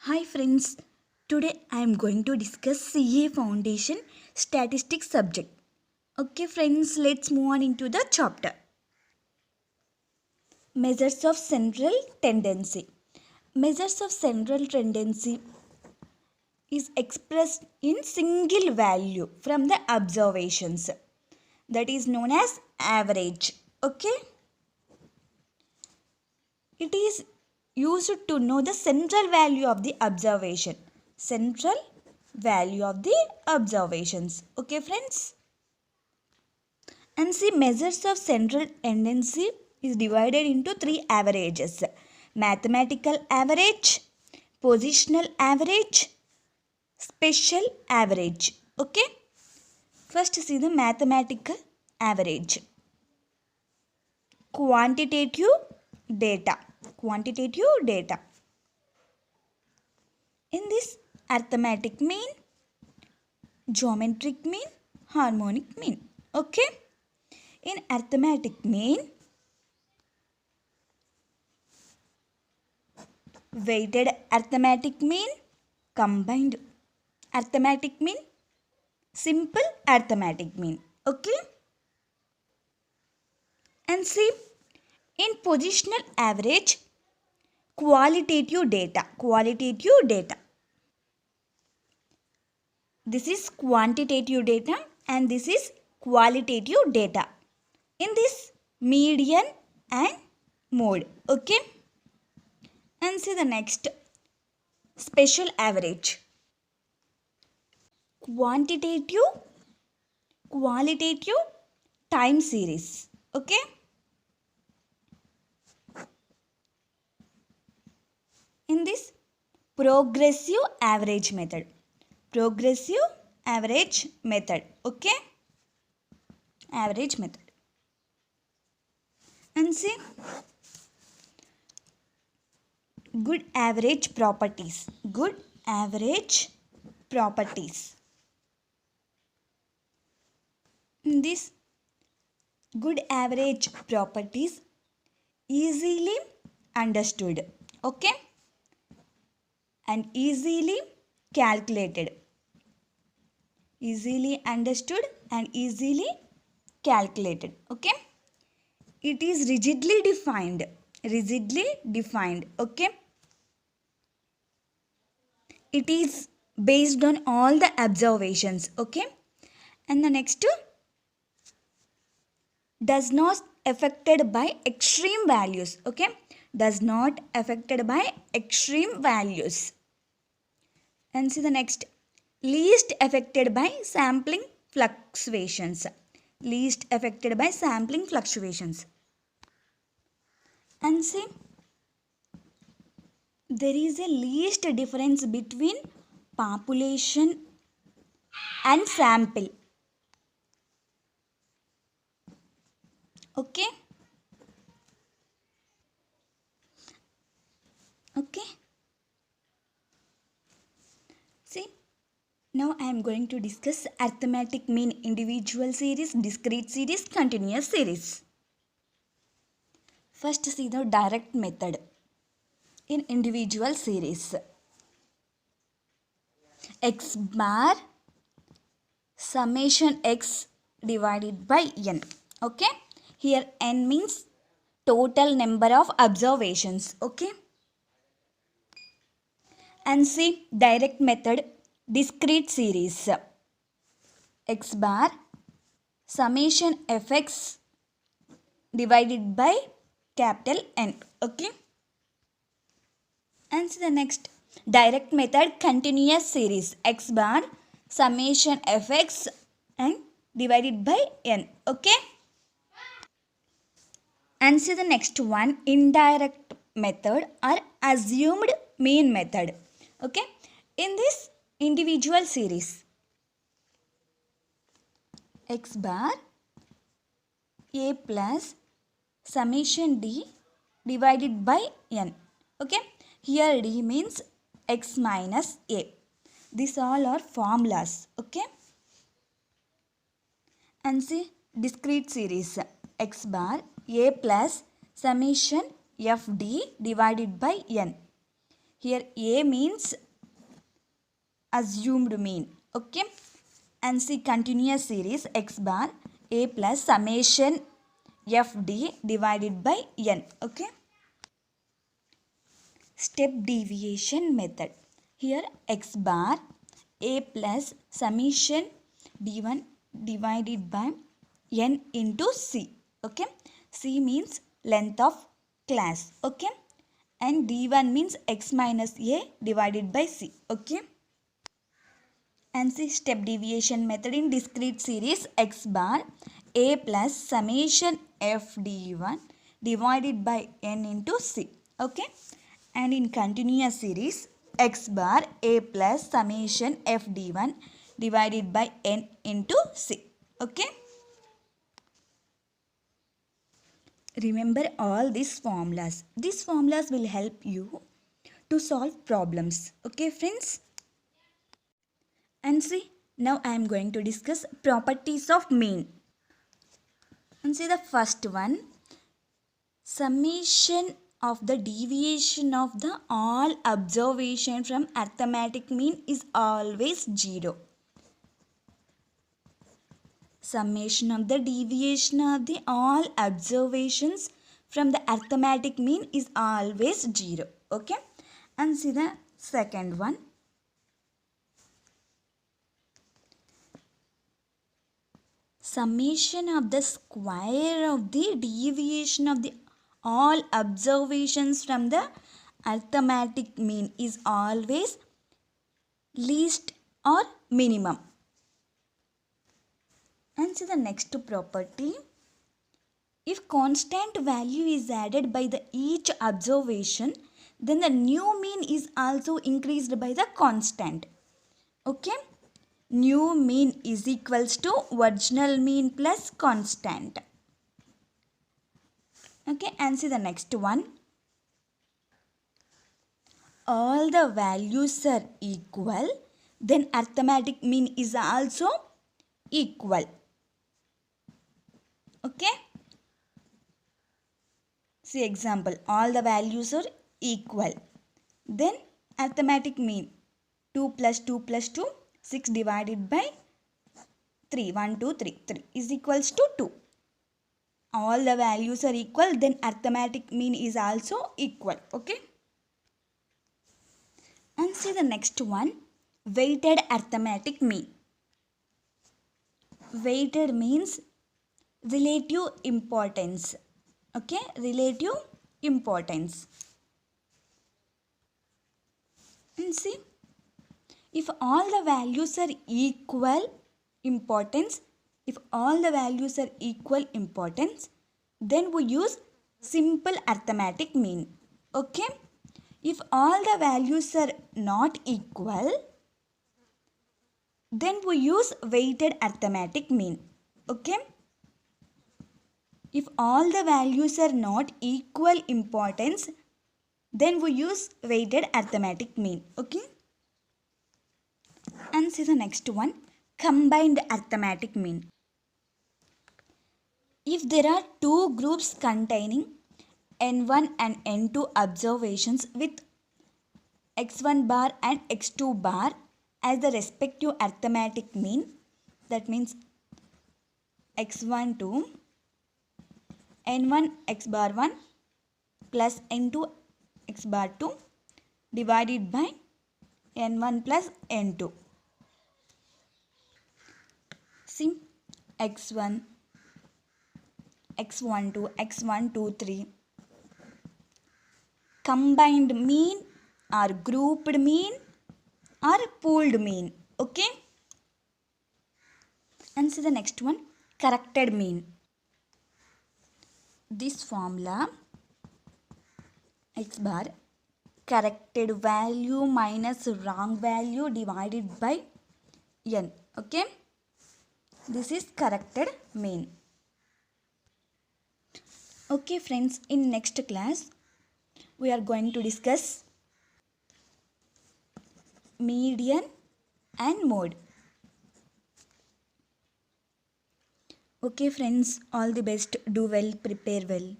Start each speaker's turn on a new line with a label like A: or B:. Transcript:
A: Hi friends, today I am going to discuss CA Foundation Statistics subject. Okay friends, let's move on into the chapter. Measures of central tendency. Measures of central tendency is expressed in single value from the observations. That is known as average. Okay? It is used to know the central value of the observation. Central value of the observations. Okay friends? And see, measures of central tendency is divided into three averages. Mathematical average, positional average, special average. Okay? First see the mathematical average. Quantitative data. Quantitative data. In this, arithmetic mean, geometric mean, harmonic mean. Okay? In arithmetic mean, weighted arithmetic mean, combined arithmetic mean, simple arithmetic mean. Okay? And see, in positional average, qualitative data. Qualitative data. This is quantitative data and this is qualitative data. In this, median and mode. Okay? And see the next, special average. Quantitative, qualitative, time series. Okay? In this, progressive average method. Progressive average method. Okay? Average method. And see, good average properties. Good average properties. In this, good average properties easily understood. Okay? And easily calculated. Easily understood and easily calculated. Okay? It is rigidly defined. Rigidly defined. Okay? It is based on all the observations. Okay? And the next, does not affected by extreme values. Okay? Does not affected by extreme values. And see the next, least affected by sampling fluctuations. Least affected by sampling fluctuations. And see, there is a least difference between population and sample. Okay? Okay? See, now I am going to discuss arithmetic mean individual series, discrete series, continuous series. First see the direct method in individual series. X bar summation x divided by n. Okay? Here n means total number of observations. Okay? And see direct method discrete series. X bar summation fx divided by capital N. Okay? And see the next direct method continuous series. X bar summation fx and divided by n. Okay? And see the next one, indirect method or assumed mean method. Okay? In this individual series, x bar a plus summation d divided by n. Okay? Here d means x minus a. These all are formulas. Okay? And see discrete series, x bar a plus summation fd divided by n. Here A means assumed mean. Okay. And see continuous series x bar a plus summation fd divided by n. Okay. Step deviation method. Here x bar a plus summation d1 divided by n into c. Okay. C means length of class. Okay. And d1 means x minus a divided by c. Okay. And see step deviation method in discrete series x bar a plus summation f d1 divided by n into c. Okay. And in continuous series x bar a plus summation f d1 divided by n into c. Okay. Remember all these formulas. These formulas will help you to solve problems. Okay friends. And see, now I am going to discuss properties of mean. And see the first one, summation of the deviation of the all observation from arithmetic mean is always 0. Summation of the deviation of the all observations from the arithmetic mean is always 0. Okay. And see the second one. Summation of the square of the deviation of the all observations from the arithmetic mean is always least or minimum. And see the next property. If constant value is added by the each observation, then the new mean is also increased by the constant. Okay. New mean is equals to original mean plus constant. Okay, and see the next one. All the values are equal, then arithmetic mean is also equal. Okay. See example, all the values are equal. Then arithmetic mean 2 plus 2 plus 2, 6 divided by 3, 1, 2, 3, 3 is equals to 2. All the values are equal, then arithmetic mean is also equal. Okay. And see the next one, weighted arithmetic mean. Weighted means relative importance. Okay, relative importance. And see, if all the values are equal importance, if all the values are equal importance, then we use simple arithmetic mean. Okay. If all the values are not equal, then we use weighted arithmetic mean. Okay. If all the values are not equal importance, then we use weighted arithmetic mean. Okay. And see the next one, combined arithmetic mean. If there are two groups containing n1 and n2 observations with x1 bar and x2 bar as the respective arithmetic mean, that means x1 to n1 x bar 1 plus n2 x bar 2 divided by n1 plus n2. See x1, x12, x123 combined mean or grouped mean or pooled mean. Okay. And see the next one, corrected mean. This formula x bar corrected value minus wrong value divided by n. Okay. This is corrected mean. Okay friends, in next class we are going to discuss median and mode. Okay friends, all the best. Do well, prepare well.